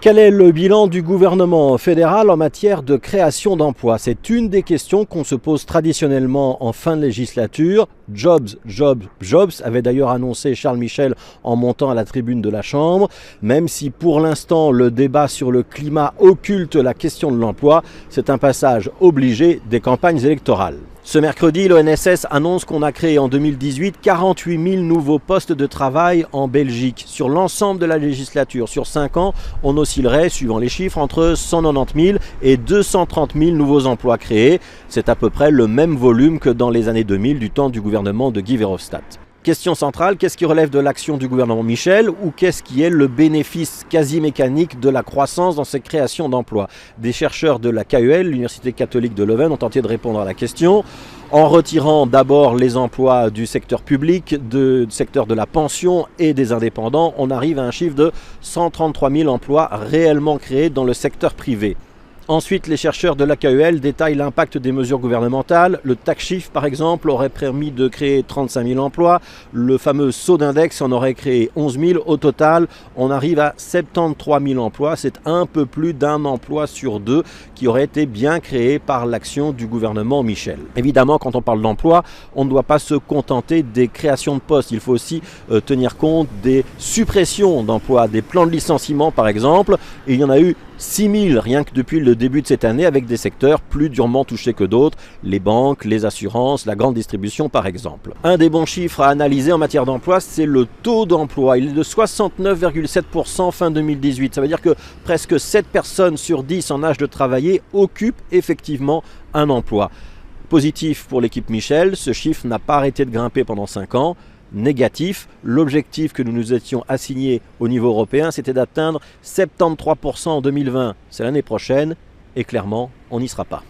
Quel est le bilan du gouvernement fédéral en matière de création d'emplois? C'est une des questions qu'on se pose traditionnellement en fin de législature. Jobs, jobs, jobs, avait d'ailleurs annoncé Charles Michel en montant à la tribune de la Chambre. Même si pour l'instant le débat sur le climat occulte la question de l'emploi, c'est un passage obligé des campagnes électorales. Ce mercredi, l'ONSS annonce qu'on a créé en 2018 48 000 nouveaux postes de travail en Belgique. Sur l'ensemble de la législature, sur 5 ans, on oscillerait, suivant les chiffres, entre 190 000 et 230 000 nouveaux emplois créés. C'est à peu près le même volume que dans les années 2000 du temps du gouvernement de Guy Verhofstadt. Question centrale, qu'est-ce qui relève de l'action du gouvernement Michel ou qu'est-ce qui est le bénéfice quasi mécanique de la croissance dans ces créations d'emplois? Des chercheurs de la KUL, l'Université catholique de Leuven, ont tenté de répondre à la question en retirant d'abord les emplois du secteur public, du secteur de la pension et des indépendants. On arrive à un chiffre de 133 000 emplois réellement créés dans le secteur privé. Ensuite, les chercheurs de l'AKEL détaillent l'impact des mesures gouvernementales. Le tax shift, par exemple, aurait permis de créer 35 000 emplois. Le fameux saut d'index en aurait créé 11 000. Au total, on arrive à 73 000 emplois. C'est un peu plus d'un emploi sur deux qui aurait été bien créé par l'action du gouvernement Michel. Évidemment, quand on parle d'emploi, on ne doit pas se contenter des créations de postes. Il faut aussi tenir compte des suppressions d'emplois, des plans de licenciement, par exemple. Et il y en a eu 6 000 rien que depuis le début de cette année avec des secteurs plus durement touchés que d'autres, les banques, les assurances, la grande distribution par exemple. Un des bons chiffres à analyser en matière d'emploi, c'est le taux d'emploi. Il est de 69,7% fin 2018. Ça veut dire que presque 7 personnes sur 10 en âge de travailler occupent effectivement un emploi. Positif pour l'équipe Michel, ce chiffre n'a pas arrêté de grimper pendant 5 ans. Négatif, l'objectif que nous nous étions assigné au niveau européen, c'était d'atteindre 73% en 2020, c'est l'année prochaine, et clairement, on n'y sera pas.